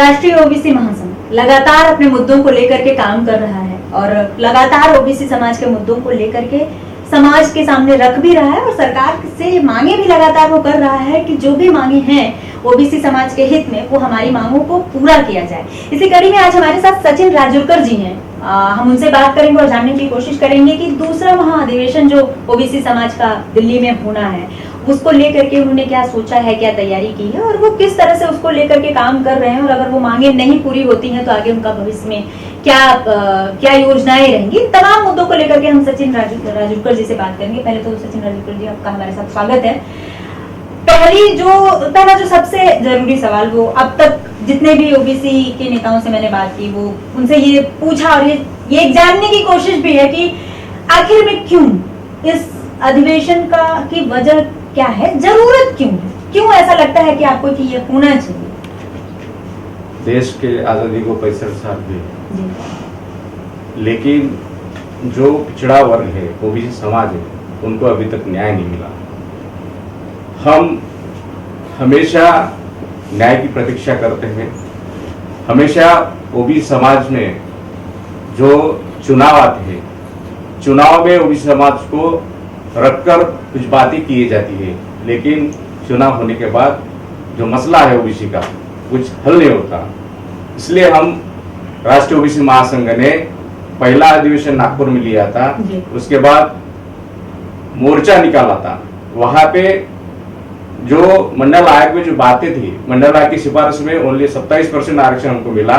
राष्ट्रीय ओबीसी महासंघ लगातार अपने मुद्दों को लेकर के काम कर रहा है और लगातार ओबीसी समाज के मुद्दों को लेकर के समाज के सामने रख भी रहा है और सरकार से मांगे भी लगातार वो कर रहा है कि जो भी मांगे हैं ओबीसी समाज के हित में वो हमारी मांगों को पूरा किया जाए। इसी कड़ी में आज हमारे साथ सचिन राजुरकर जी हैं। हम उनसे बात करेंगे और जानने की कोशिश करेंगे कि दूसरा महाअधिवेशन जो ओबीसी समाज का दिल्ली में होना है उसको लेकर के उन्होंने क्या सोचा है, क्या तैयारी की है और वो किस तरह से उसको लेकर के काम कर रहे हैं और अगर वो मांगे नहीं पूरी होती हैं तो आगे उनका भविष्य में क्या योजनाएं रहेंगी। तमाम मुद्दों को लेकर के हम सचिन राजुरकर जी से बात करेंगे। पहले तो सचिन राजुरकर जी आपका हमारे साथ स्वागत है। पहला जो सबसे जरूरी सवाल वो अब तक जितने भी ओबीसी के नेताओं से मैंने बात की वो उनसे ये पूछा और ये जानने की कोशिश भी है कि आखिर में क्यों इस अधिवेशन की वजह क्या है, जरूरत क्यों है, क्यों ऐसा लगता है कि आपको कि ये होना चाहिए। देश के आजादी को 65 साल हुए, लेकिन जो पिछड़ा वर्ग है ओबीसी समाज है उनको अभी तक न्याय नहीं मिला। हम हमेशा न्याय की प्रतीक्षा करते हैं। हमेशा ओबीसी समाज में जो चुनाव आते हैं, चुनाव में ओबीसी समाज को रखकर कुछ बातें की जाती है, लेकिन चुनाव होने के बाद जो मसला है ओबीसी का कुछ हल नहीं होता। इसलिए हम राष्ट्रीय ओबीसी महासंघ ने पहला अधिवेशन नागपुर में लिया था, उसके बाद मोर्चा निकाला था। वहां पे जो मंडल आयोग में जो बातें थी, मंडल आयोग की सिफारिश में ओनली 27% आरक्षण हमको मिला,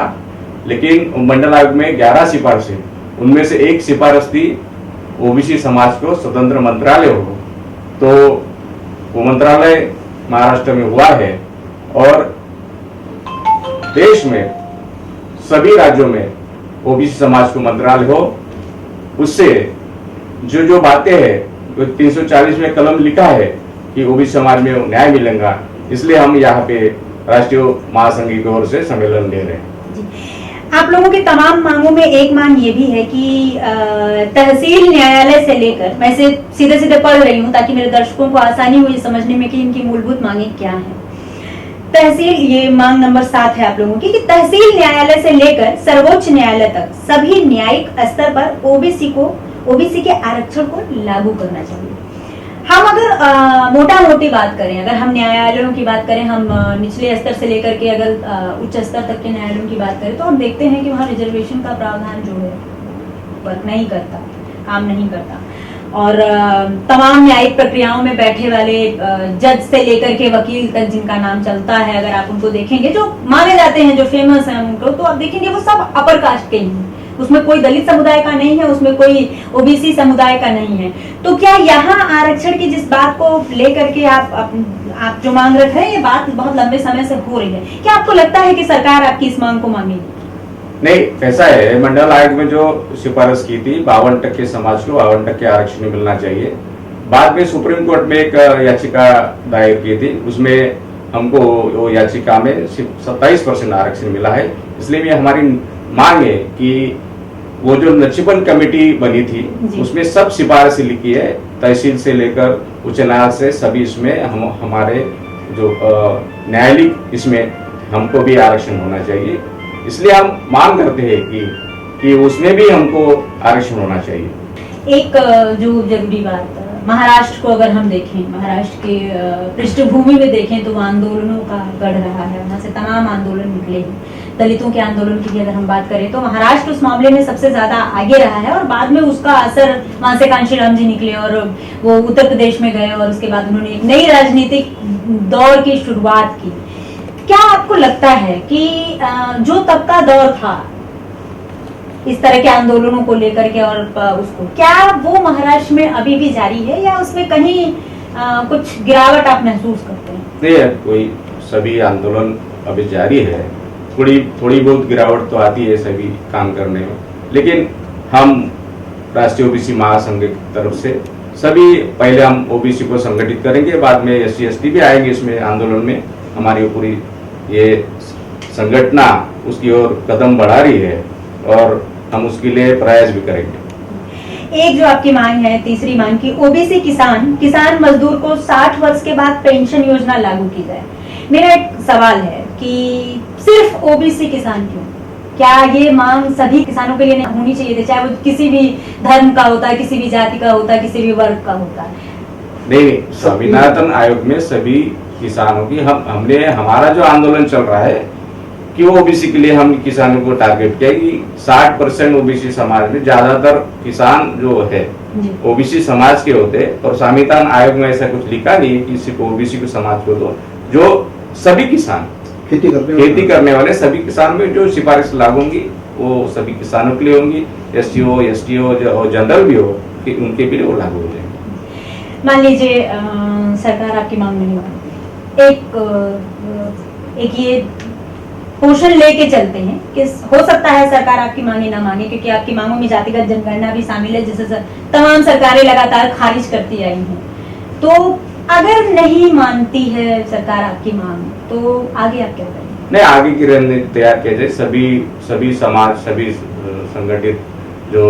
लेकिन मंडल आयोग में 11 सिफारिशें, उनमें से एक सिफारिश थी ओबीसी समाज को स्वतंत्र मंत्रालय हो। तो वो मंत्रालय महाराष्ट्र में हुआ है और देश में सभी राज्यों में ओबीसी समाज को मंत्रालय हो। उससे जो बातें हैं 340 में कलम लिखा है कि ओबीसी समाज में न्याय मिलेगा। इसलिए हम यहाँ पे राष्ट्रीय महासंघ की ओर से सम्मेलन ले रहे हैं। आप लोगों की तमाम मांगों में एक मांग ये भी है कि तहसील न्यायालय से लेकर, मैं इसे सीधे सीधे पढ़ रही हूँ ताकि मेरे दर्शकों को आसानी हो ये समझने में कि इनकी मूलभूत मांगे क्या है। तहसील, ये मांग नंबर 7 है आप लोगों की कि तहसील न्यायालय से लेकर सर्वोच्च न्यायालय तक सभी न्यायिक स्तर पर ओबीसी के आरक्षण को लागू करना चाहिए। हम अगर मोटा मोटी बात करें, अगर हम न्यायालयों की बात करें, हम निचले स्तर से लेकर के अगर उच्च स्तर तक के न्यायालयों की बात करें तो हम देखते हैं कि वहाँ रिजर्वेशन का प्रावधान जो है वर्क नहीं करता, काम नहीं करता और तमाम न्यायिक प्रक्रियाओं में बैठे वाले जज से लेकर के वकील तक जिनका नाम चलता है, अगर आप उनको देखेंगे जो माने जाते हैं, जो फेमस हैं उनको, तो आप देखेंगे वो सब अपर कास्ट के ही हैं। उसमें कोई दलित समुदाय का नहीं है, उसमें कोई ओबीसी समुदाय का नहीं है। तो क्या यहाँ आरक्षण की जिस बात को लेकर के आप जो मांग रहे हैं, ये बात बहुत लंबे समय से हो रही है, क्या आपको लगता है कि सरकार आपकी इस मांग को मांगेगी? नहीं, ऐसा है, मंडल आयोग में जो सिफारिश की थी 52% समाज को 52% आरक्षण मिलना चाहिए। बाद में सुप्रीम कोर्ट में एक याचिका दायर की थी, उसमें हमको वो याचिका में सिर्फ 27% आरक्षण मिला है। इसलिए भी हमारी मांग है कि वो जो नचिपन कमेटी बनी थी उसमें सब सिफारिश लिखी है, तहसील से लेकर उच्च न्यायालय से सभी, इसमें हमारे जो न्यायालय इसमें हमको भी आरक्षण होना चाहिए। इसलिए हम मांग करते हैं कि उसमें भी हमको आरक्षण होना चाहिए। एक जो जरूरी बात, महाराष्ट्र को अगर हम देखें, महाराष्ट्र के पृष्ठभूमि में देखें तो आंदोलनों का गढ़ रहा है, वहां से तमाम आंदोलन निकले हैं। दलितों के आंदोलन की अगर हम बात करें तो महाराष्ट्र उस मामले में सबसे ज्यादा आगे रहा है और बाद में उसका असर, वहां से कांशीराम जी निकले और वो उत्तर प्रदेश में गए और उसके बाद उन्होंने एक नई राजनीतिक दौर की शुरुआत की। क्या आपको लगता है कि जो तब का दौर था इस तरह के आंदोलनों को लेकर के और उसको, क्या वो महाराष्ट्र में अभी भी जारी है या उसमें कहीं कुछ गिरावट आप महसूस करते हैं? नहीं, कोई सभी आंदोलन अभी जारी है। थोड़ी बहुत गिरावट तो आती है सभी काम करने में, लेकिन हम राष्ट्रीय ओबीसी महासंघ की तरफ से सभी, पहले हम ओबीसी को संगठित करेंगे, बाद में SC ST भी आएंगे इसमें आंदोलन में। हमारी पूरी ये संगठना उसकी ओर कदम बढ़ा रही है और हम उसके लिए प्रयास भी करेंगे। एक जो आपकी मांग है, तीसरी मांग की, ओबीसी किसान मजदूर को 60 वर्ष के बाद पेंशन योजना लागू की जाए। मेरा एक सवाल है कि सिर्फ ओबीसी किसान क्यों? क्या ये मांग सभी किसानों के लिए नहीं होनी चाहिए थी, चाहे वो किसी भी धर्म का होता है, किसी भी जाति का होता है, किसी भी वर्ग का होता है? नहीं, स्वामीनाथन आयोग में सभी किसानों की हमने हमारा जो आंदोलन चल रहा है कि वो ओबीसी के लिए हम किसानों को टारगेट किया कि 60% ओबीसी समाज में ज्यादातर किसान जो है ओबीसी समाज के होते, और संविधान आयोग में ऐसा कुछ लिखा नहीं है कि सिर्फ ओबीसी को समाज को दो। जो सभी किसान खेती करने वाले सभी किसान में जो सिफारिश लागू होंगी वो सभी किसानों के लिए होंगी, एससी हो, एसटी हो और जनरल भी हो कि उनके भी लिए वो लागू हो जाएंगे। मान लीजिए सरकार आपकी मांग नहीं मानती, एक ये पोषण लेके चलते हैं कि हो सकता है सरकार आपकी मांगे ना मांगे, क्योंकि आपकी मांगों में जातिगत जनगणना भी शामिल है जिसे तमाम सरकारें लगातार खारिज करती आई हैं। तो अगर नहीं मानती है सरकार आपकी मांग, तो आगे आप क्या करेंगे? नहीं, आगे की रणनीति तैयार किया जाए। सभी समाज, सभी संगठित जो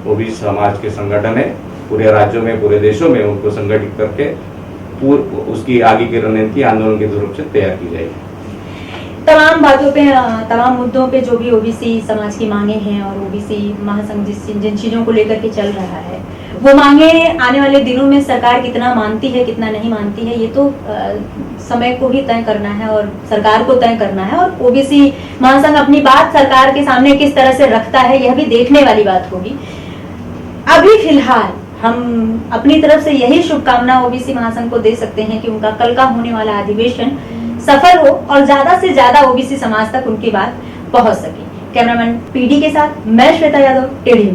ओबीसी समाज के संगठन है पूरे राज्यों में, पूरे देशों में, उनको संगठित करके उसकी आगे की रणनीति आंदोलन के रूप से तैयार की जाएगी। तमाम बातों पे, तमाम मुद्दों पे जो भी ओबीसी समाज की मांगे हैं और ओबीसी महासंघ जिन चीजों को लेकर के चल रहा है, वो मांगे आने वाले दिनों में सरकार कितना मानती है, कितना नहीं मानती है, ये तो समय को ही तय करना है और सरकार को तय करना है। और ओबीसी महासंघ अपनी बात सरकार के सामने किस तरह से रखता है, यह भी देखने वाली बात होगी। अभी फिलहाल हम अपनी तरफ से यही शुभकामना ओबीसी महासंघ को दे सकते हैं कि उनका कल का होने वाला अधिवेशन सफल हो और ज्यादा से ज्यादा ओबीसी समाज तक उनकी बात पहुंच सके। कैमरामैन पीडी के साथ मैं श्वेता यादव, टेढ़ी।